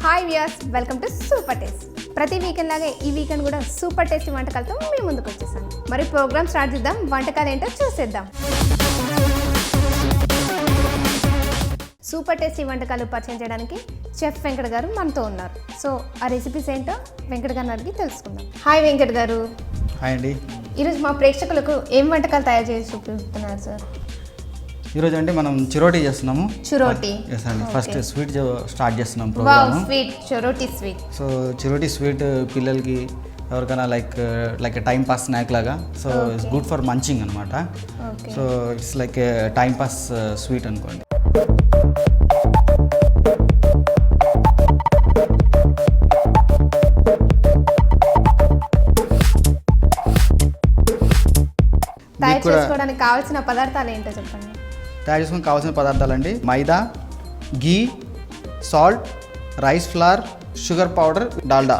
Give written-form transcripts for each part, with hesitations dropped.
Hi viewers, welcome to super taste. ప్రతి weekend లాగే ఈ వీకెండ్ కూడా సూపర్ టేస్టీ వంటకాలతో మీ ముందుకు వచ్చేసాను. మరి ప్రోగ్రామ్ స్టార్ట్ చేద్దాం, వంటకాలు ఏంటో చూసేద్దాం. సూపర్ టేస్టీ వంటకాలు పరిచయం చేయడానికి చెఫ్ వెంకట్ గారు మనతో ఉన్నారు. సో ఆ రెసిపీస్ ఏంటో వెంకట్ గారిని అడిగి తెలుసుకుందాం. హాయ్ వెంకట్ గారు. హాయ్ అండి. ఈరోజు మా ప్రేక్షకులకు ఏం వంటకాలు తయారు చేసి చూపిస్తున్నారు సార్? ఈరోజు అంటే మనం చిరోటీ చేస్తున్నాము. చిరోటీ ఎస్ అండి. ఫస్ట్ స్వీట్ స్టార్ట్ చేస్తున్నాం wow, programme. Sweet chiroti sweet. So chiroti sweet పిల్లలకి ఎవరికైనా లైక్ టైం పాస్ స్నాక్ లాగా. So it's good for munching అనమాట. So it's like time pass sweet అనుకోండి. తయారు చేసుకోవడానికి కావాల్సిన పదార్థాలు ఏంటో చెప్పండి. తయారు చేసుకుని కావాల్సిన పదార్థాలండి: maida, ghee, salt, rice flour, sugar powder, Dalda.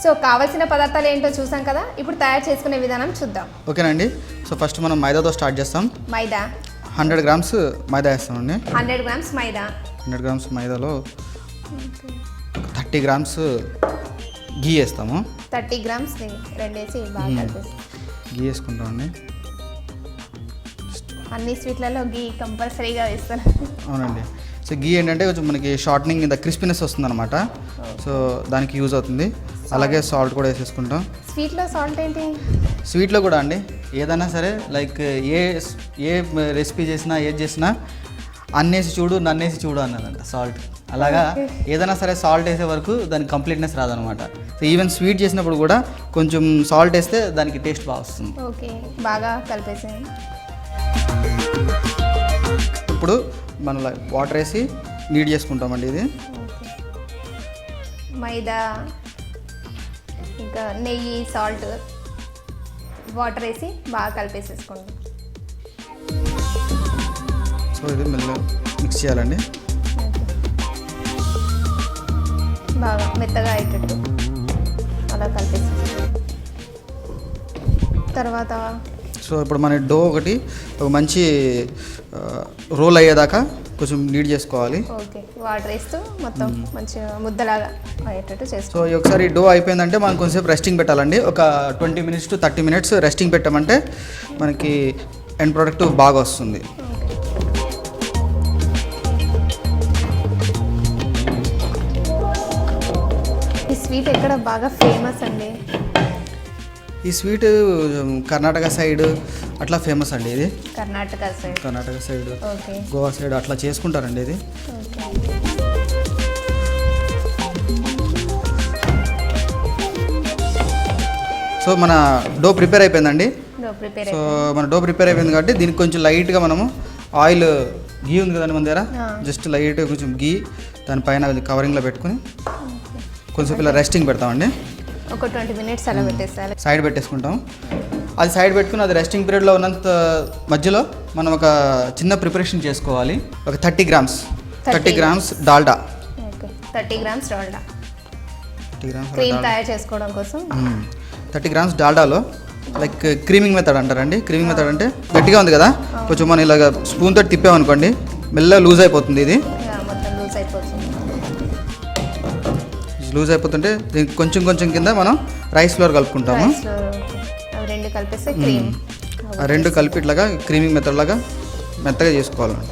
So కావాల్సిన పదార్థాలు ఏంటో చూసాం కదా, ఇప్పుడు తయారు చేసుకునే విధానం చూద్దాం. ఓకేనండి. సో ఫస్ట్ మనం మైదాతో స్టార్ట్ చేస్తాం. మైదా 100 గ్రామ్స్ మైదా వేస్తామండి. 100 గ్రామ్స్ మైదా. 100 గ్రామ్స్ మైదాలో 30 గ్రామ్స్ గీ వేస్తాము. 30 గ్రామ్స్ రెండేసి బాగా కలిపేసి గీ వేసుకుంటామండి. అన్ని స్వీట్లలో గీ కంపల్సరీగా వేస్తాను. అవునండి. సో గీ ఏంటంటే కొంచెం మనకి షార్ట్నింగ్ ఇంత క్రిస్పీనెస్ వస్తుంది అనమాట. సో దానికి యూజ్ అవుతుంది. అలాగే సాల్ట్ కూడా వేసేసుకుంటాం. స్వీట్లో సాల్ట్ ఏంటి? స్వీట్లో కూడా అండి ఏదైనా సరే లైక్ ఏ రెసిపీ చేసినా ఏది చేసినా అన్నేసి చూడు నన్నేసి చూడు అన్నదంట సాల్ట్. అలాగా ఏదైనా సరే సాల్ట్ వేసే వరకు దానికి కంప్లీట్నెస్ రాదనమాట. సో ఈవెన్ స్వీట్ చేసినప్పుడు కూడా కొంచెం సాల్ట్ వేస్తే దానికి టేస్ట్ బాగా వస్తుంది. ఓకే, బాగా కలిపేసాయి. ఇప్పుడు మనం వాటర్ వేసి నీడ్ చేసుకుంటామండి. ఇది మైదా, ఇంకా నెయ్యి, సాల్ట్, వాటర్ వేసి బాగా కలిపేసేసుకోండి. సో ఇది మెల్లగా మిక్స్ చేయాలండి. బాగా మెత్తగా అయ్యేటట్టు అలా కలిపేసి తర్వాత సో ఇప్పుడు మన డో ఒకటి ఒక మంచి రోల్ అయ్యేదాకా కొంచెం నీడ్ చేసుకోవాలి. ఓకే, వాటర్ వేస్తూ మొత్తం మంచిగా ముద్దలాగా అయ్యేటట్టు చేసుకోవాలి. సో ఒకసారి డో అయిపోయిందంటే మనం కొంచెంసేపు రెస్టింగ్ పెట్టాలండి. ఒక 20 minutes to 30 minutes రెస్టింగ్ పెట్టామంటే మనకి ఎండ్ ప్రోడక్ట్ బాగా వస్తుంది. ఈ స్వీట్ ఎక్కడ బాగా ఫేమస్ అండి? ఈ స్వీట్ కర్ణాటక సైడ్ అట్లా ఫేమస్ అండి. ఇది కర్ణాటక సైడ్, గోవా సైడ్ అట్లా చేసుకుంటారండి ఇది. సో మన డో ప్రిపేర్ అయిపోయిందండి. సో మన డో ప్రిపేర్ అయిపోయింది కాబట్టి దీనికి కొంచెం లైట్గా మనము ఆయిల్, గీ ఉంది కదండి మన దగ్గర, జస్ట్ లైట్గా కొంచెం గీ దానిపైన కవరింగ్లో పెట్టుకుని కొంచెం ఇలా రెస్టింగ్ పెడతామండి. ఒక 20 minutes అలా పెట్టేసాలి. సైడ్ పెట్టేసుకుంటాం. అది సైడ్ పెట్టుకుని అది రెస్టింగ్ పీరియడ్లో ఉన్నంత మధ్యలో మనం ఒక చిన్న ప్రిపరేషన్ చేసుకోవాలి. ఒక 30 grams Dalda. Okay, 30 grams Dalda. 30 grams cream తయారు చేసుకోవడం కోసం 30 గ్రామ్స్ డాల్డాలో లైక్ క్రీమింగ్ మెథడ్ అంటారండి. క్రీమింగ్ మెథడ్ అంటే గట్టిగా ఉంది కదా, కొంచెం మనం ఇలాగ స్పూన్ తోటి తిప్పామనుకోండి మెల్లగా లూజ్ అయిపోతుంది. ఇది మొత్తం లూజ్ అయిపోతుంది. లూజ్ అయిపోతుంటే దీనికి కొంచెం కొంచెం కింద మనం రైస్ ఫ్లోర్ కలుపుకుంటాము. రెండు కలిపేస్తే క్రీమ్. ఆ రెండు కలిపి ఇట్లాగా క్రీమింగ్ మెథడ్ లాగా మెత్తగా చేసుకోవాలండి.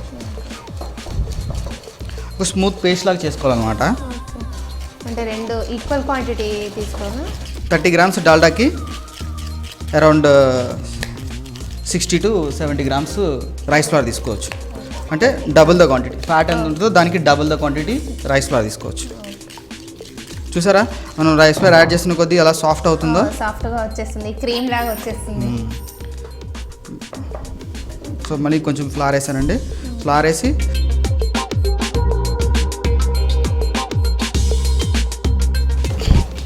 ఒక స్మూత్ పేస్ట్ లాగా చేసుకోవాలన్నమాట. అంటే రెండు ఈక్వల్ క్వాంటిటీ తీసుకోవాలి. 30 గ్రామ్స్ డాల్డాకి around 60 to 70 grams rice flour తీసుకోవచ్చు. అంటే డబుల్ ద క్వాంటిటీ ఫ్యాట్ ఎంత ఉంటుందో దానికి double the quantity rice flour తీసుకోవచ్చు. చూసారా మనం రైస్ ఫ్లోర్ యాడ్ చేసిన కొద్దీ అలా సాఫ్ట్ అవుతుందో, సాఫ్ట్గా వచ్చేస్తుంది, క్రీమ్ లాగా వచ్చేస్తుంది. సో మళ్ళీ కొంచెం ఫ్లవర్ వేసానండి. ఫ్లవర్ వేసి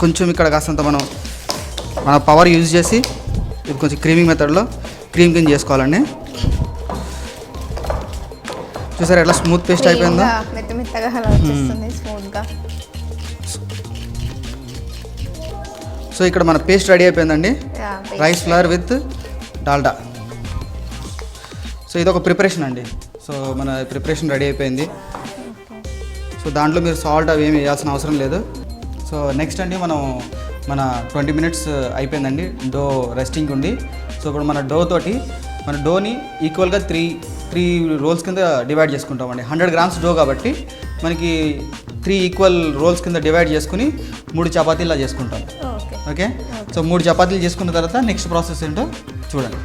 కొంచెం ఇక్కడ కాస్తంత మన పవర్ యూజ్ చేసి ఇది కొంచెం క్రీమింగ్ మెథడ్లో క్రీమ్ కింద చేసుకోవాలండి. చూసారా ఎట్లా స్మూత్ పేస్ట్ అయిపోయిందో, మెత్తగా అలా వచ్చేస్తుంది స్మూత్గా. సో ఇక్కడ మన పేస్ట్ రెడీ అయిపోయిందండి. Rice flower with Dalda. So ఇది ఒక ప్రిపరేషన్ అండి. సో మన ప్రిపరేషన్ రెడీ అయిపోయింది. సో దాంట్లో మీరు సాల్ట్ అవి ఏమి వేయాల్సిన అవసరం లేదు. సో నెక్స్ట్ అండి మన 20 మినిట్స్ అయిపోయిందండి. డో రెస్టింగ్ ఉంది. సో ఇప్పుడు మన డోని ఈక్వల్గా త్రీ రోల్స్ కింద డివైడ్ చేసుకుంటామండి. 100 గ్రామ్స్ డో కాబట్టి మనకి 3 ఈక్వల్ రోల్స్ కింద డివైడ్ చేసుకుని 3 చపాతీలా చేసుకుంటాం. ఓకే. సో 3 చపాతీలు చేసుకున్న తర్వాత నెక్స్ట్ ప్రాసెస్ ఏంటో చూడండి.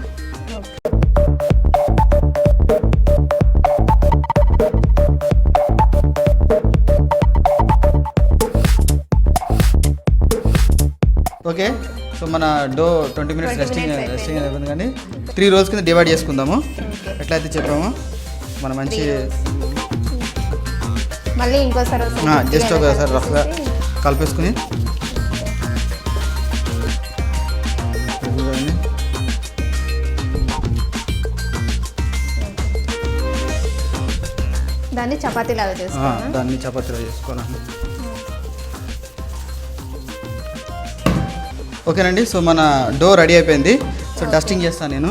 ఓకే. సో మన డో 20 మినిట్స్ రెస్టింగ్ అయిపోయింది. కానీ 3 రోల్స్ కింద డివైడ్ చేసుకుందాము. ఎట్లయితే చెప్పాము మనం మంచి మళ్ళీ ఇంకోసారి జస్ట్ ఒకసారి రఫ్గా కలిపేసుకుని దాన్ని చపాతీలాగా చేసుకోవాలండి. ఓకేనండి. సో మన డో రెడీ అయిపోయింది. సో డస్టింగ్ చేస్తాను నేను.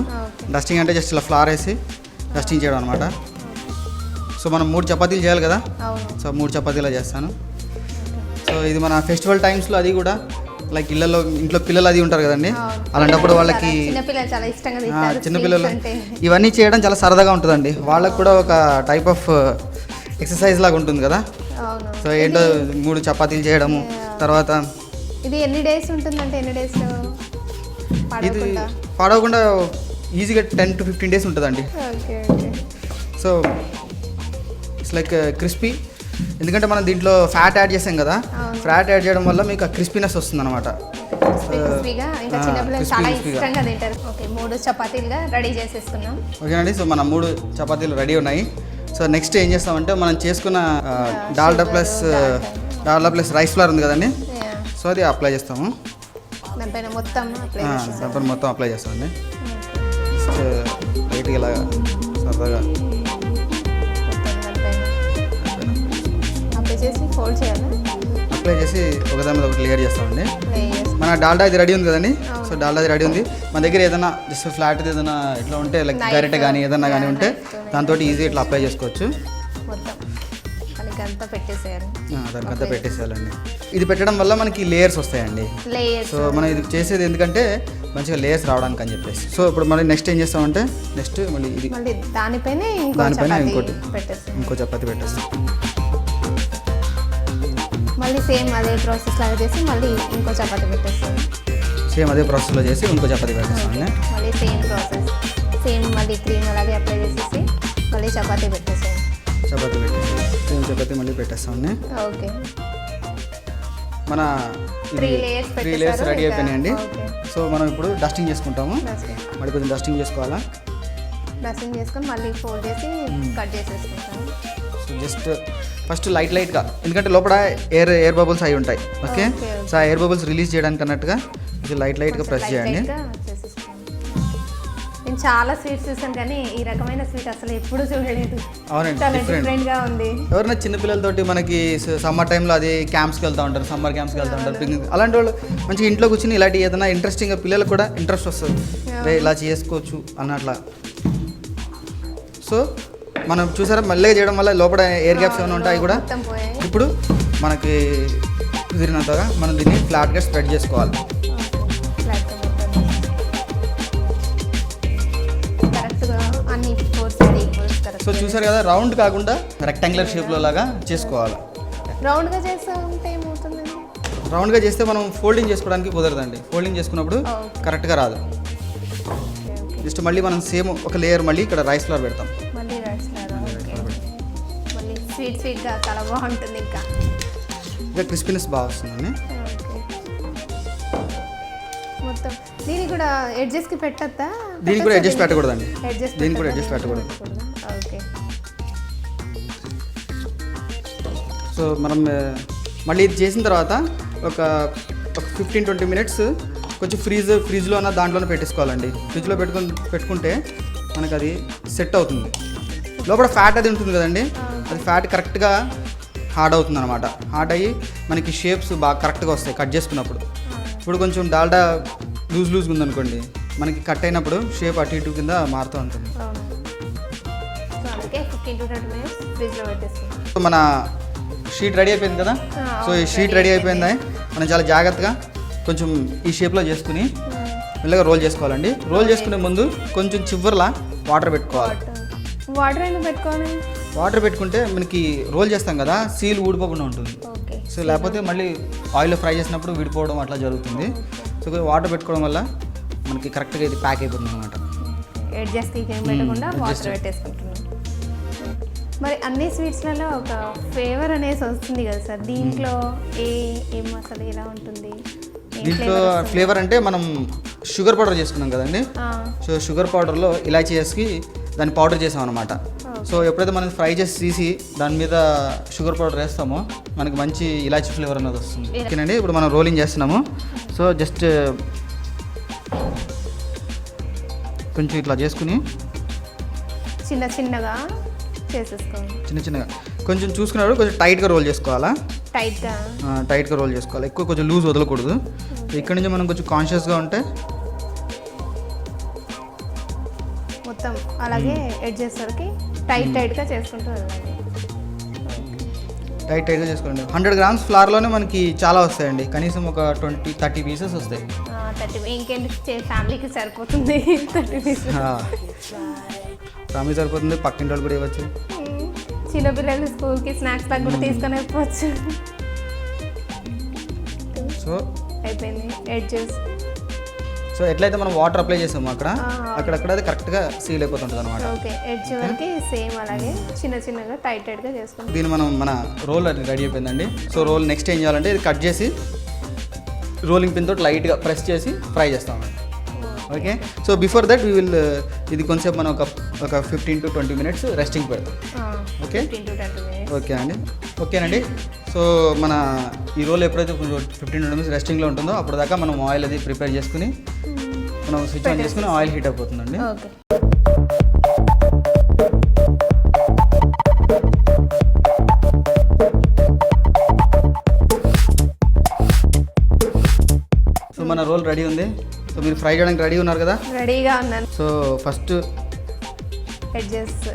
డస్టింగ్ అంటే జస్ట్ ఇలా ఫ్లార్ వేసి డస్టింగ్ చేయడం అనమాట. సో మనం 3 చపాతీలు చేయాలి కదా. సో 3 చపాతీలా చేస్తాను. సో ఇది మన ఫెస్టివల్ టైమ్స్లో అది కూడా లైక్ ఇంట్లో పిల్లలు అది ఉంటారు కదండి. అలాంటప్పుడు వాళ్ళకి చిన్నపిల్లలు ఇవన్నీ చేయడం చాలా సరదాగా ఉంటుందండి. వాళ్ళకి కూడా ఒక టైప్ ఆఫ్ ఎక్సర్సైజ్ లాగా ఉంటుంది కదా. సో ఏంటో 3 చపాతీలు చేయడము. తర్వాత ఇది ఎన్ని డేస్ ఉంటుందంటే ఎన్ని డేస్లో ఇది పాడవకుండా ఈజీగా 10 to 15 డేస్ ఉంటుందండి. So it's like crispy. ఎందుకంటే మనం దీంట్లో ఫ్యాట్ యాడ్ చేసాం కదా. ఫ్యాట్ యాడ్ చేయడం వల్ల మీకు ఆ క్రిస్పీనెస్ వస్తుంది అనమాట. ఓకేనండి. సో మన 3 చపాతీలు రెడీ ఉన్నాయి. సో నెక్స్ట్ ఏం చేస్తామంటే మనం చేసుకున్న డాల్డా ప్లస్ రైస్ ఫ్లవర్ ఉంది కదండి. సో అది అప్లై చేస్తాము. దానిపైన మొత్తం అప్లై చేస్తామండి. జస్ట్ లైట్గా ఇలాగా సరదాగా అప్లై చేసి ఒకదాని మీద ఒకటి లేయర్ చేస్తామండి. మన డాల్డా ఇది రెడీ ఉంది కదండి. సో డాల్డా ఇది రెడీ ఉంది. మన దగ్గర ఏదైనా జస్ట్ ఫ్లాట్ ఏదైనా ఇట్లా ఉంటే లైక్ గరిటె కానీ ఏదైనా కానీ ఉంటే దాంతో ఈజీ ఇట్లా అప్లై చేసుకోవచ్చు. దానికంతా పెట్టేసేయాలండి. ఇది పెట్టడం వల్ల మనకి లేయర్స్ వస్తాయండి. సో మనం ఇది చేసేది ఎందుకంటే మంచిగా లేయర్స్ రావడానికి అని చెప్పేసి. సో ఇప్పుడు మళ్ళీ నెక్స్ట్ ఏం చేస్తామంటే నెక్స్ట్ మళ్ళీ ఇది దానిపైన ఇంకో చపాతీ పెట్టేస్తాం. మళ్ళీ సేమ్ అదే ప్రాసెస్ లాగా చేసి మళ్ళీ ఇంకో చపాతీ పెట్టేస్తాం. సేమ్ అదే ప్రాసెస్లో చేసి ఇంకో చపాతీ పెట్టేస్తామండి. మళ్ళీ సేమ్ ప్రాసెస్ మళ్ళీ క్రీమ్ అలాగే అప్లై చేసేసి మళ్ళీ చపాతీ పెట్టేస్తాం. చపాతీ మళ్ళీ పెట్టేస్తామండి. ఓకే. మన 3 లేయర్స్ రెడీ అయిపోయినాయండి. సో మనం ఇప్పుడు డస్టింగ్ చేసుకుంటాము. మళ్ళీ కొంచెం డస్టింగ్ చేసుకోవాలా. డస్టింగ్ చేసుకొని మళ్ళీ ఫోల్డ్ చేసి కట్ చేసేసుకుంటాము. సో జస్ట్ ఫస్ట్ లైట్గా ఎందుకంటే లోపల ఎయిర్ బబుల్స్ అయి ఉంటాయి. ఓకే. సో ఆ ఎయిర్ బబుల్స్ రిలీజ్ చేయడానికి అన్నట్టుగా ఇది లైట్గా ప్రెస్ చేయండి. నేను చాలా స్వీట్స్ చూసాను కానీ ఈ రకమైన స్వీట్ అసలు ఎప్పుడు చూడలేదు. అవునండి, చాలా డిఫరెంట్గా ఉంది. ఎవరైనా చిన్నపిల్లలతోటి మనకి సమ్మర్ టైంలో అది క్యాంప్స్కి వెళ్తూ ఉంటారు, సమ్మర్ క్యాంప్స్కి వెళ్తూ ఉంటారు, పిక్నిక్ అలాంటి వాళ్ళు మంచిగా ఇంట్లో కూర్చుని ఇలాంటి ఏదైనా ఇంట్రెస్టింగ్గా పిల్లలకు కూడా ఇంట్రెస్ట్ వస్తుంది, ఇలా చేసుకోవచ్చు అన్నట్లా. సో మనం చూసారా మెల్లగా చేయడం వల్ల లోపల ఎయిర్ గ్యాప్స్ ఏమైనా ఉంటాయి కూడా ఇప్పుడు మనకి కుదిరినంతగా మనం దీన్ని ఫ్లాట్గా స్ప్రెడ్ చేసుకోవాలి. సో చూసారు కదా, రౌండ్ కాకుండా రెక్టాంగులర్ షేప్లో లాగా చేసుకోవాలి. రౌండ్గా చేస్తే ఏమవుతుందండి? రౌండ్గా చేస్తే మనం ఫోల్డింగ్ చేసుకోవడానికి కుదరదండి. ఫోల్డింగ్ చేసుకున్నప్పుడు కరెక్ట్గా రాదు. జస్ట్ మళ్ళీ మనం సేమ్ ఒక లేయర్ మళ్ళీ ఇక్కడ రైస్ ఫ్లవర్ పెడతాం. స్వీట్గా చాలా బాగుంటుంది. ఇంకా క్రిస్పీనెస్ బాగా వస్తుందండి. మొత్తం దీనికి కూడా ఎడ్జెస్కి పెట్టద్దా? దీనికి కూడా ఎడ్జెస్ పెట్టకూడదండి. దీనికి కూడా ఎడ్జెస్ పెట్టకూడదు. ఓకే. సో మనం మళ్ళీ ఇది చేసిన తర్వాత ఒక 15-20 మినిట్స్ కొంచెం ఫ్రిడ్జ్లో అన్న దాంట్లోనే పెట్టేసుకోవాలండి. ఫ్రిడ్జ్లో పెట్టుకుంటే మనకు అది సెట్ అవుతుంది. లోపల ఫ్యాట్ అది ఉంటుంది కదండి, అది ఫ్యాట్ కరెక్ట్గా హార్డ్ అవుతుంది అనమాట. హార్డ్ అయ్యి మనకి షేప్స్ బాగా కరెక్ట్గా వస్తాయి కట్ చేసుకున్నప్పుడు. ఇప్పుడు కొంచెం డాల్డా లూజ్గా ఉందనుకోండి, మనకి కట్ అయినప్పుడు షేప్ అటు ఇటు కింద మారుతూ ఉంటుంది. మన షీట్ రెడీ అయిపోయింది కదా. సో ఈ షీట్ రెడీ అయిపోయిందా, మనం చాలా జాగ్రత్తగా కొంచెం ఈ షేప్లో చేసుకుని మెల్లగా రోల్ చేసుకోవాలండి. రోల్ చేసుకునే ముందు కొంచెం చివర్లా వాటర్ పెట్టుకోవాలి. వాటర్ అయినా పెట్టుకోవాలి. వాటర్ పెట్టుకుంటే మనకి రోల్ చేస్తాం కదా, సీల్ ఊడిపోకుండా ఉంటుంది. సో లేకపోతే మళ్ళీ ఆయిల్లో ఫ్రై చేసినప్పుడు విడిపోవడం అట్లా జరుగుతుంది. సో వాటర్ పెట్టుకోవడం వల్ల మనకి కరెక్ట్గా ఇది ప్యాక్ అయిపోతుంది అనమాట. అడ్జస్ట్ పెట్టకుండా వాటర్ పెట్టేసుకుంటున్నాం. మరి అన్ని స్వీట్స్లలో ఒక ఫ్లేవర్ అనేసి వస్తుంది కదా సార్, దీంట్లో ఏం మసాలా ఎలా ఉంటుంది? దీంట్లో ఫ్లేవర్ అంటే మనం షుగర్ పౌడర్ చేసుకున్నాం కదండి. సో షుగర్ పౌడర్లో ఇలాచీ వేసి దాన్ని పౌడర్ చేసాం అనమాట. సో ఎప్పుడైతే మనం ఫ్రై చేసి తీసి దాని మీద షుగర్ పౌడర్ వేస్తామో మనకి మంచి ఇలాచీ ఫ్లేవర్ అనేది వస్తుంది. ఓకేనండి, ఇప్పుడు మనం రోలింగ్ చేస్తున్నాము. సో జస్ట్ కొంచెం ఇట్లా చేసుకుని చిన్నగా చేసేసుకోవాలి. చిన్నగా కొంచెం చూసుకున్నప్పుడు కొంచెం టైట్గా రోల్ చేసుకోవాలా. టైట్గా రోల్ చేసుకోవాలి, ఎక్కువ కొంచెం లూజ్ వదలకూడదు. ఇక్కడ నుంచి మనం కొంచెం కాన్షియస్గా ఉంటే మొత్తం అలాగే ఎడ్జెస్ వరకు టైట్గా చేసుకుంటూ వెళ్ళాలి. టైట్గా చేసుకోండి. 100 grams ఫ్లవర్లోనే మనకి చాలా వస్తాయండి, కనీసం ఒక 20-30 పీసెస్ వస్తాయి. 30 ఇంకేంటి, ఫ్యామిలీకి సరిపోతుంది. 30 పీసెస్ ఫ్యామిలీ సరిపోతుంది, పక్కింటి వాళ్ళు కూడా ఇవ్వచ్చు. చిన్నపిల్లలు స్కూల్కి స్నాక్స్ లాగా కూడా తీసుకొని వెళ్ళిపోవచ్చు. సో అయిపోయింది ఎడ్జెస్. సో ఎట్లయితే మనం వాటర్ అప్లై చేసామో అక్కడక్కడ అది కరెక్ట్గా సీల్ అయిపోతుంటుంది అనమాట. ఓకే, ఎడ్జ్ వరకు సేమ్ అలాగే చిన్నగా టైట్గా చేసుకుంటాం. దీన్ని మన రోల్ రెడీ అయిపోయిందండి. సో రోల్ నెక్స్ట్ ఏం చేయాలంటే ఇది కట్ చేసి రోలింగ్ పిన్ తోటి లైట్గా ప్రెస్ చేసి ఫ్రై చేస్తామండి. Okay, so before that we will ఇది కొంచెం మనం ఒక 15 to 20 minutes రెస్టింగ్ పెడతాం. ఓకే ఓకే అండి, ఓకేనండి. సో మన ఈ రోల్ ఎప్పుడైతే 15 to 20 minutes రెస్టింగ్లో ఉంటుందో అప్పుడు దాకా మనం ఆయిల్ అది ప్రిపేర్ చేసుకుని మనం స్విచ్ ఆన్ చేసుకుని ఆయిల్ హీట్ అయిపోతుందండి. సో మన రోల్ రెడీ ఉంది. సో మీరు ఫ్రై చేయడానికి రెడీ ఉన్నారు కదా? రెడీగా ఉన్నాను. సో ఫస్ట్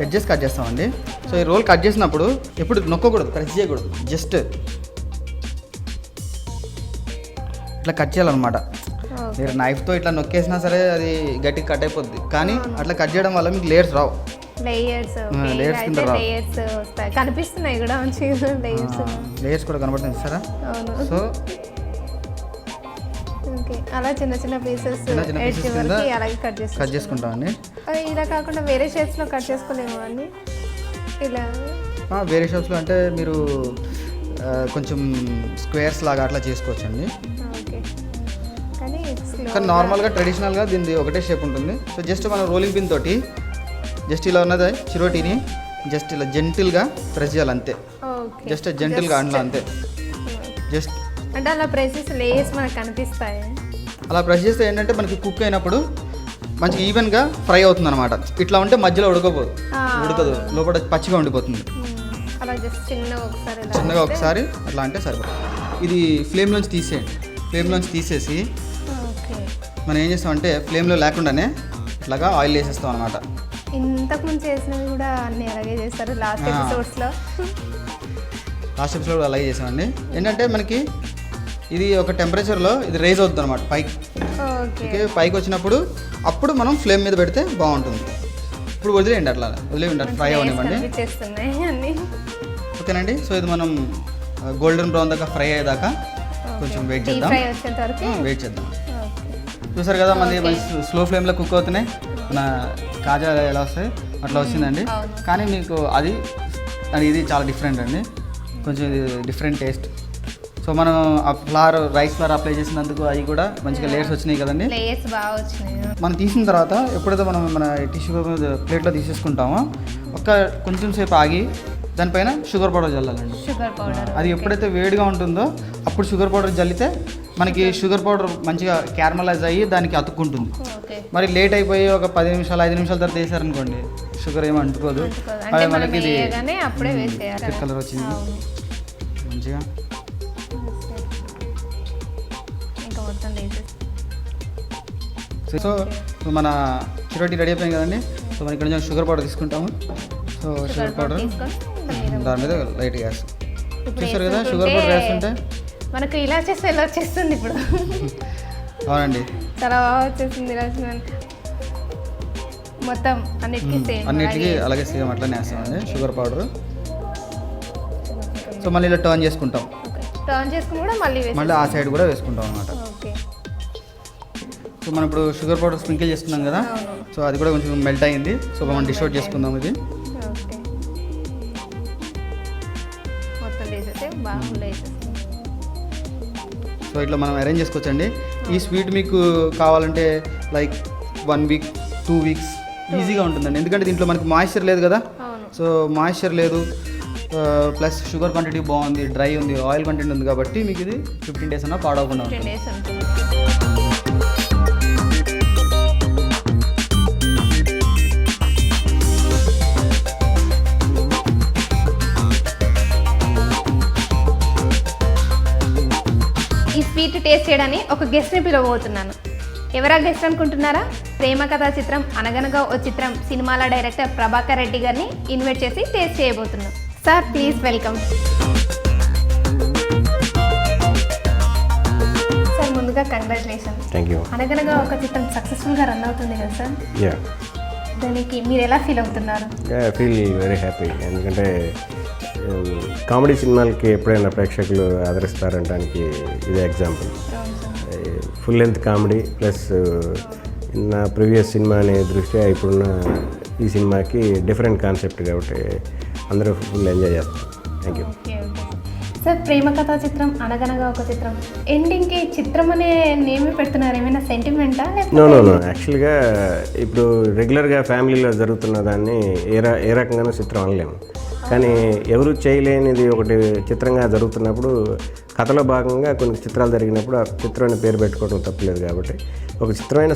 ఎడ్జెస్ కట్ చేస్తామండి. సో ఈ రోల్ కట్ చేసినప్పుడు ఎప్పుడు నొక్కకూడదు, ప్రెస్ చేయకూడదు, జస్ట్ ఇట్లా కట్ చేయాలన్నమాట. మీరు నైఫ్తో ఇట్లా నొక్కేసినా సరే అది గట్టిగా కట్ అయిపోద్ది, కానీ అట్లా కట్ చేయడం వల్ల మీకు లేయర్స్ రావు. లేయర్స్ కనిపిస్తున్నాయి కూడా, లేయర్స్ కూడా కనబడుతుంది సారా. సో అలా చిన్న పీసెస్ అలాగే కట్ చేసుకుంటామండి. ఇలా కాకుండా వేరే షేప్స్లో కట్ చేసుకోలేము అండి. ఇలా వేరే షేప్స్లో అంటే మీరు కొంచెం స్క్వేర్స్ లాగా అట్లా చేసుకోవచ్చు అండి. కానీ నార్మల్గా ట్రెడిషనల్గా దీనిది ఒకటే షేప్ ఉంటుంది. సో జస్ట్ మనం రోలింగ్ పిన్ తోటి జస్ట్ ఇలా ఉన్నది చిరోటీని జస్ట్ ఇలా జెంటిల్గా ప్రెస్ చేయాలి అంతే. జస్ట్ జెంటిల్గా అంట్లో అంతే. జస్ట్ అంటే అలా ప్రెస్ చేస్తే లేయర్స్ మనకు కనిపిస్తాయి. అలా ప్రెస్ చేస్తే ఏంటంటే మనకి కుక్ అయినప్పుడు మంచిగా ఈవెన్గా ఫ్రై అవుతుంది అనమాట. ఇట్లా ఉంటే మధ్యలో ఉడకదు, లోపల పచ్చిగా ఉండిపోతుంది. చిన్నగా ఒకసారి అట్లా అంటే సరిపోతుంది. ఇది ఫ్లేమ్లోంచి తీసేయండి. ఫ్లేమ్లోంచి తీసేసి మనం ఏం చేస్తామంటే ఫ్లేమ్లో లేకుండానే ఇట్లాగా ఆయిల్ వేసేస్తాం అనమాట. ఇంతకుముందు చేసినవి కూడా అన్నీ అలాగే చేస్తారు. లాస్ట్ ఎపిసోడ్స్లో కూడా అలాగే చేసామండి. ఏంటంటే మనకి ఇది ఒక టెంపరేచర్లో ఇది రైజ్ అవుతుంది అనమాట పైకి. ఓకే, పైకి వచ్చినప్పుడు అప్పుడు మనం ఫ్లేమ్ మీద పెడితే బాగుంటుంది. ఇప్పుడు వదిలేయండి, అట్లా ఫ్రై అవనివ్వండి. ఓకేనండి. సో ఇది మనం గోల్డెన్ బ్రౌన్ దాకా ఫ్రై అయ్యేదాకా కొంచెం వెయిట్ చేద్దాం. చూసారు కదా, మనది మంచి స్లో ఫ్లేమ్లో కుక్ అవుతున్నాయి. మన కాజా ఎలా వస్తాయి అట్లా వచ్చిందండి. కానీ మీకు అది ఇది చాలా డిఫరెంట్ అండి, కొంచెం ఇది డిఫరెంట్ టేస్ట్. సో మనం ఆ రైస్ ఫ్లవర్ అప్లై చేసినందుకు అవి కూడా మంచిగా లేయర్స్ వచ్చినాయి కదండి. మనం తీసిన తర్వాత ఎప్పుడైతే మనం మన టిష్యూ పేపర్ ప్లేట్లో తీసేసుకుంటామో కొంచెం సేపు ఆగి దానిపైన షుగర్ పౌడర్ చల్లాలండి. అది ఎప్పుడైతే వేడిగా ఉంటుందో అప్పుడు షుగర్ పౌడర్ చల్లితే మనకి షుగర్ పౌడర్ మంచిగా క్యారమలైజ్ అయ్యి దానికి అతుక్కుంటుంది. మరి లేట్ అయిపోయి ఒక 10 నిమిషాలు 5 నిమిషాల తర్వాత వేసారనుకోండి, షుగర్ ఏమి అంటుకోదు. అది మనకి ఇది రెడ్ కలర్ వచ్చింది మంచిగా. సో మన చిరోటీ రెడీ అయిపోయింది కదండి. సో మనం ఇక్కడ నుంచి షుగర్ పౌడర్ తీసుకుంటాము. సో షుగర్ పౌడర్ దాని మీద లైట్గా వేస్తాం. ఇప్పుడు చూసారు కదా షుగర్ పౌడర్ వేస్తుంటే మనకు ఇలా చేస్తే ఇలా వచ్చేస్తుంది ఇప్పుడు. అవునండి, చాలా బాగా వచ్చేస్తుంది ఇలా మొత్తం అన్నిటికీ సేమ్. అన్నిటికీ అలాగే సేమ్ అట్లానే వేస్తామండి షుగర్ పౌడర్. సో మళ్ళీ ఇలా టర్న్ చేసుకుంటాం, టర్న్ చేసుకుని కూడా మళ్ళీ ఆ సైడ్ కూడా వేసుకుంటాం అనమాట. ఓకే. సో మనం ఇప్పుడు షుగర్ పౌడర్ స్ప్రింకిల్ చేసుకున్నాం కదా, సో అది కూడా కొంచెం మెల్ట్ అయ్యింది. సో మనం డిష్ అవుట్ చేసుకుందాం ఇది. ఓకే, మొత్తం వేసేస్తే బాగా వేసేస్తాం. సో ఇట్లా మనం అరేంజ్ చేసుకోవచ్చండి. ఈ స్వీట్ మీకు కావాలంటే లైక్ 1 వీక్ 2 వీక్స్ ఈజీగా ఉంటుందండి. ఎందుకంటే దీంట్లో మనకి మాయిశ్చర్ లేదు కదా, సో మాయిశ్చర్ లేదు, ప్లస్ షుగర్ క్వాంటిటీ బాగుంది, డ్రై ఉంది, ఆయిల్ కంటెంట్ ఉంది కాబట్టి మీకు ఇది 15 డేస్ అన్నా పాడవకుండా ఉంటుంది. 15 days ఉంటుంది. ఈ స్వీట్ టేస్ట్ చేయడానికి ఒక గెస్ట్ని పిలవబోతున్నాను. ఎవరా గెస్ట్ అనుకుంటున్నారా? ప్రేమ కథా చిత్రం అనగనగా ఓ చిత్రం సినిమాల డైరెక్టర్ ప్రభాకర్ రెడ్డి గారిని ఇన్వైట్ చేసి టేస్ట్ చేయబోతున్నాం. Sir please welcome. సార్ ముందుగా కంగ్రాచులేషన్. Thank you. అనగనగా ఒక చిత్రం సక్సెస్ఫుల్గా రన్ అవుతుంది కదా సార్, యా దానికి మీరు ఎలా ఫీల్ అవుతున్నారు? Feel very happy. ఎందుకంటే కామెడీ సినిమాలకి ఎప్పుడైనా ప్రేక్షకులు ఆదరిస్తారంటానికి ఇదే example. Full length comedy plus నా ప్రీవియస్ సినిమా అనే దృష్ట్యా ఇప్పుడున్న ఈ సినిమాకి డిఫరెంట్ కాన్సెప్ట్ కాబట్టి అందరూ ఫుల్ ఎంజాయ్ చేస్తారు. Thank you. సార్ ప్రేమ కథా చిత్రం అనగనగా ఒక చిత్రం ఎండింగ్కి చిత్రం అనే నేమే పెడుతున్నారు, ఏమైనా సెంటిమెంటా? నో యాక్చువల్గా ఇప్పుడు రెగ్యులర్గా ఫ్యామిలీలో జరుగుతున్న దాన్ని ఏ రకంగానూ చిత్రం అనలేము. కానీ ఎవరు చేయలేనిది ఒకటి చిత్రంగా జరుగుతున్నప్పుడు కథలో భాగంగా కొన్ని చిత్రాలు జరిగినప్పుడు ఆ చిత్రాన్ని పేరు పెట్టుకోవడం తప్పలేదు. కాబట్టి ఒక చిత్రమైన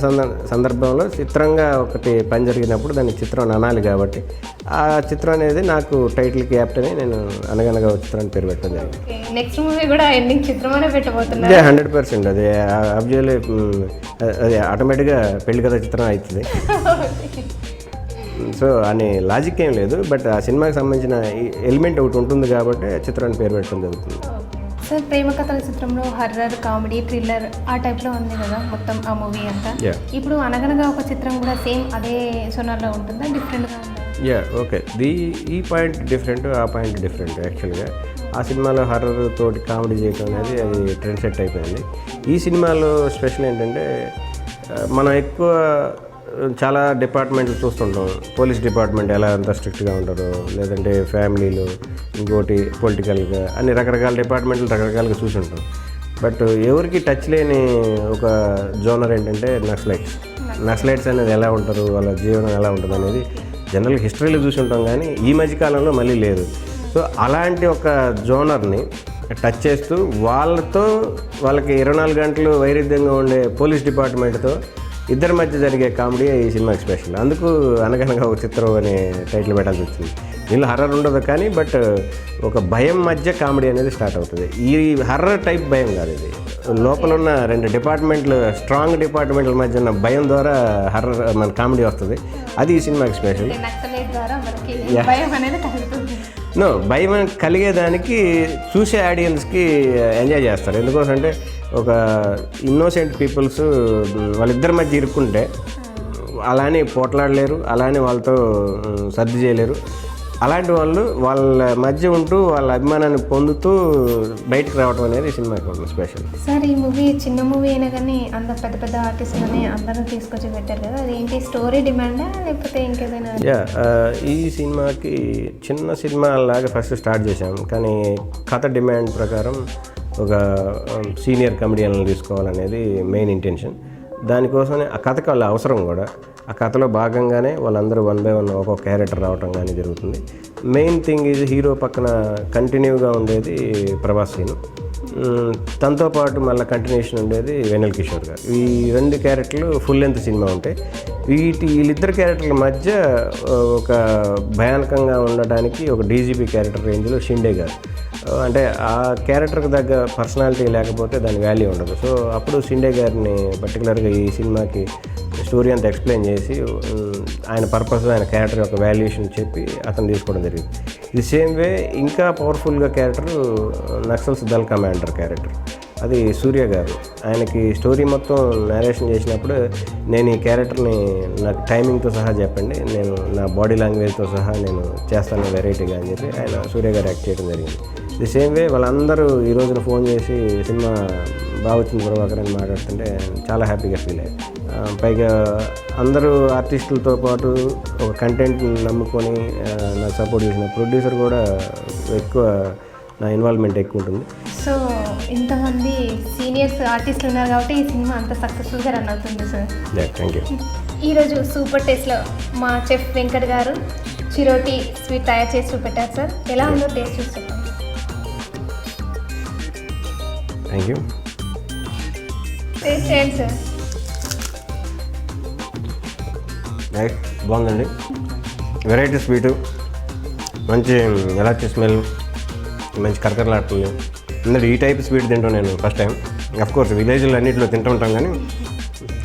సందర్భంలో చిత్రంగా ఒకటి పని జరిగినప్పుడు దాన్ని చిత్రం అనాలి. కాబట్టి ఆ చిత్రం అనేది నాకు టైటిల్కి యాప్ట్ అని నేను అనగనగా ఒక చిత్రాన్ని పేరు పెట్టడం జరిగింది. నెక్స్ట్ మూవీ కూడా ఎండింగ్ చిత్రం అనే పెట్టబోతున్నారు. 100% అది అబ్జర్వ్ అది ఆటోమేటిక్గా పెళ్లి కథ చిత్రం అవుతుంది. సో అని లాజిక్ ఏం లేదు, బట్ ఆ సినిమాకి సంబంధించిన ఎలిమెంట్ ఒకటి ఉంటుంది కాబట్టి చిత్రాన్ని పేరు పెట్టడం జరుగుతుంది. సార్ ప్రేమ కథల చిత్రంలో హర్రర్, కామెడీ, థ్రిల్లర్ ఆ టైప్లో ఉంది కదా మొత్తం ఆ మూవీ అంతా. ఇప్పుడు అనగనగా ఒక చిత్రం కూడా సేమ్ అదే సోనాల్లో ఉంటుందా, డిఫరెంట్గా ఉందా? ఓకే. ఈ పాయింట్ డిఫరెంట్, ఆ పాయింట్ డిఫరెంట్. యాక్చువల్గా ఆ సినిమాలో హర్రర్ తోటి కామెడీ చేయడం అనేది అది ట్రెండ్ సెట్ అయిపోయింది. ఈ సినిమాలో స్పెషల్ ఏంటంటే మనం ఎక్కువ చాలా డిపార్ట్మెంట్లు చూస్తుంటాం. పోలీస్ డిపార్ట్మెంట్ ఎలా అంత స్ట్రిక్ట్గా ఉంటారో, లేదంటే ఫ్యామిలీలు, ఇంకోటి పొలిటికల్గా, అన్ని రకరకాల డిపార్ట్మెంట్లు రకరకాలుగా చూసి ఉంటాం. బట్ ఎవరికి టచ్ లేని ఒక జోనర్ ఏంటంటే నక్సలైట్స్ అనేది ఎలా ఉంటారు, వాళ్ళ జీవనం ఎలా ఉంటుంది అనేది జనరల్గా హిస్టరీలో చూసి ఉంటాం, కానీ ఈ మధ్యకాలంలో మళ్ళీ లేదు. సో అలాంటి ఒక జోనర్ని టచ్ చేస్తూ వాళ్ళకి 24 గంటలు వైరుధ్యంగా ఉండే పోలీస్ డిపార్ట్మెంట్తో ఇద్దరి మధ్య జరిగే కామెడీ ఈ సినిమాకి స్పెషల్. అందుకు అనగనగా ఒక చిత్రం అనే టైటిల్ పెట్టాల్సి వచ్చింది. దీనిలో హర్రర్ ఉండదు, కానీ బట్ ఒక భయం మధ్య కామెడీ అనేది స్టార్ట్ అవుతుంది. ఈ హర్రర్ టైప్ భయం కాదు, ఇది లోపల ఉన్న 2 డిపార్ట్మెంట్లు, స్ట్రాంగ్ డిపార్ట్మెంట్ల మధ్య ఉన్న భయం ద్వారా హర్రర్ మన కామెడీ వస్తుంది. అది ఈ సినిమాకి స్పెషల్. భయం కలిగేదానికి చూసే ఆడియన్స్కి ఎంజాయ్ చేస్తారు. ఎందుకోసం అంటే ఒక ఇన్నోసెంట్ పీపుల్స్ వాళ్ళిద్దరి మధ్య ఇరుక్కుంటే అలానే పోట్లాడలేరు, అలానే వాళ్ళతో సర్ది చేయలేరు. అలాంటి వాళ్ళు వాళ్ళ మధ్య ఉంటూ వాళ్ళ అభిమానాన్ని పొందుతూ బయటకు రావడం అనేది సినిమాకి స్పెషల్. సార్ ఈ మూవీ చిన్న మూవీ అయినా కానీ అంత పెద్ద పెద్ద ఆర్టిస్టులని అందరూ తీసుకొచ్చి పెట్టారు కదా, అది ఏంటి స్టోరీ డిమాండా లేకపోతే ఇంకేదైనా? ఈ సినిమాకి చిన్న సినిమా లాగా ఫస్ట్ స్టార్ట్ చేశాం, కానీ కథ డిమాండ్ ప్రకారం ఒక సీనియర్ కమెడియన్లను తీసుకోవాలనేది మెయిన్ ఇంటెన్షన్. దానికోసమే ఆ కథకు వాళ్ళ అవసరం కూడా. ఆ కథలో భాగంగానే వాళ్ళందరూ 1 by 1 ఒక్కొక్క క్యారెక్టర్ రావటం కానీ జరుగుతుంది. మెయిన్ థింగ్ ఇది హీరో పక్కన కంటిన్యూగా ఉండేది ప్రభాస్ సీను, తనతో పాటు మళ్ళీ కంటిన్యూషన్ ఉండేది వెన్నెల కిషోర్ గారు. ఈ 2 క్యారెక్టర్లు ఫుల్ లెంత్ సినిమా ఉంటాయి. వీళ్ళిద్దరు క్యారెక్టర్ల మధ్య ఒక భయానకంగా ఉండటానికి ఒక డీజీపీ క్యారెక్టర్ రేంజ్లో షిండే గారు, అంటే ఆ క్యారెక్టర్కి తగ్గ పర్సనాలిటీ లేకపోతే దాని వాల్యూ ఉండదు. సో అప్పుడు షిండే గారిని పర్టికులర్గా ఈ సినిమాకి స్టోరీ అంతా ఎక్స్ప్లెయిన్ చేసి ఆయన పర్పస్ ఆయన క్యారెక్టర్ యొక్క వాల్యుయేషన్ చెప్పి అతను తీసుకోవడం జరిగింది. ఇది సేమ్ వే ఇంకా పవర్ఫుల్గా character Naxals Dal commander character, అది సూర్య గారు. ఆయనకి స్టోరీ మొత్తం నేరేషన్ చేసినప్పుడు నేను ఈ క్యారెక్టర్ని నాకు టైమింగ్తో సహా చెప్పండి, నేను నా బాడీ లాంగ్వేజ్తో సహా నేను చేస్తాను వెరైటీగా అని చెప్పి ఆయన సూర్య గారు యాక్ట్ చేయడం జరిగింది. ది సేమ్ వే వాళ్ళందరూ ఈ రోజున ఫోన్ చేసి సినిమా బాగా వచ్చింది ప్రభాకర్ అని మాట్లాడుతుంటే చాలా హ్యాపీగా ఫీల్ అయ్యారు. పైగా అందరూ ఆర్టిస్టులతో పాటు ఒక కంటెంట్ని నమ్ముకొని నాకు సపోర్ట్ చేసిన ప్రొడ్యూసర్ కూడా ఎక్కువ నా ఇన్వాల్వ్మెంట్ ఎక్కువ ఉంటుంది. సో ఇంతమంది సీనియర్స్ ఆర్టిస్టులు ఉన్నారు కాబట్టి ఈ సినిమా అంత సక్సెస్ఫుల్గా రన్ అవుతుంది సార్. Thank you. ఈరోజు సూపర్ టేస్ట్లో మా చెఫ్ వెంకట్ గారు చిరోటి స్వీట్ తయారు చేసి చూపెట్టారు సార్. ఎలా ఉందో టేస్ట్ చూసి చెప్పండి. Thank you. టేస్ట్ చేయండి సార్. రైట్, బాగుందండి. వెరైటీ స్వీటు, మంచి ఎలాచి స్మెల్, మంచి కరకరలాడుతుంది. ఎందుకంటే ఈ టైప్ స్వీట్ తింటాం నేను ఫస్ట్ టైం. అఫ్కోర్స్ విలేజ్లో అన్నింటిలో తింటూ ఉంటాం కానీ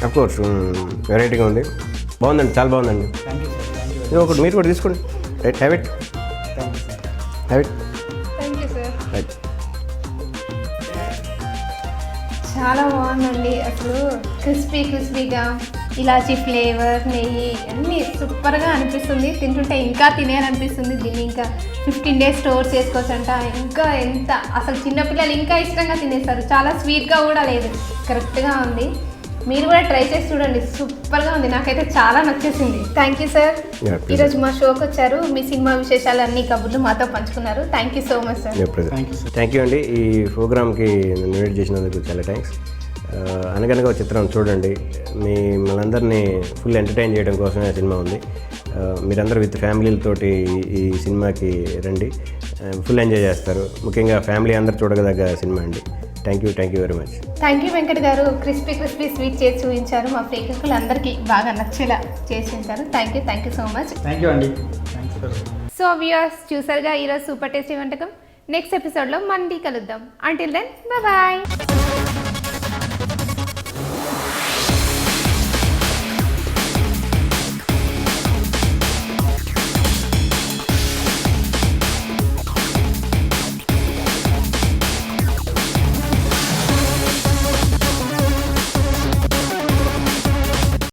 అఫ్కోర్స్ వెరైటీగా ఉంది. బాగుందండి, చాలా బాగుందండి. ఇది ఒకటి మీరు కూడా తీసుకోండి. Right, have it. Thank you sir. Right. చాలా బాగుందండి. అసలు క్రిస్పీగా ఇలాచీ ఫ్లేవర్, నెయ్యి అన్నీ సూపర్గా అనిపిస్తుంది. తింటుంటే ఇంకా తినేయాలనిపిస్తుంది. దీన్ని ఇంకా 15 days స్టోర్ చేసుకోవచ్చంట. ఇంకా ఎంత అసలు చిన్నపిల్లలు ఇంకా ఇష్టంగా తినేస్తారు. చాలా స్వీట్గా కూడా లేదు, కరెక్ట్గా ఉంది. మీరు కూడా ట్రై చేసి చూడండి, సూపర్గా ఉంది. నాకైతే చాలా నచ్చేసింది. Thank you sir. ఈరోజు మా షోకి వచ్చారు, మీ సినిమా విశేషాలు అన్ని కబుర్లు మాతో పంచుకున్నారు. Thank you so much sir. Thank you అండి. ఈ ప్రోగ్రామ్కి నన్ను ఇన్వైట్ చేసినందుకు చాలా థ్యాంక్స్. అనగనగా ఒక చిత్రం చూడండి. మిమ్మల్ని ఫుల్ ఎంటర్టైన్ చేయడం కోసమే సినిమా ఉంది. మీరందరూ విత్ ఫ్యామిలీలతోటి ఈ సినిమాకి రండి, ఫుల్ ఎంజాయ్ చేస్తారు. ముఖ్యంగా ఫ్యామిలీ అందరూ చూడగదగ్గ సినిమా అండి. Thank you very much. Thank you Venkat గారు. క్రిస్పీ స్వీట్ చేసి చూపించారు. మా ప్రేక్షకులందరికీ బాగా నచ్చేలా చేసి ఉంచారు. Thank you so much. Thank you అండి. సో వ్యూయర్స్, చూసారుగా ఈరోజు సూపర్ టేస్టీ వంటకం. నెక్స్ట్ ఎపిసోడ్లో మళ్ళీ కలుద్దాం. Until then bye.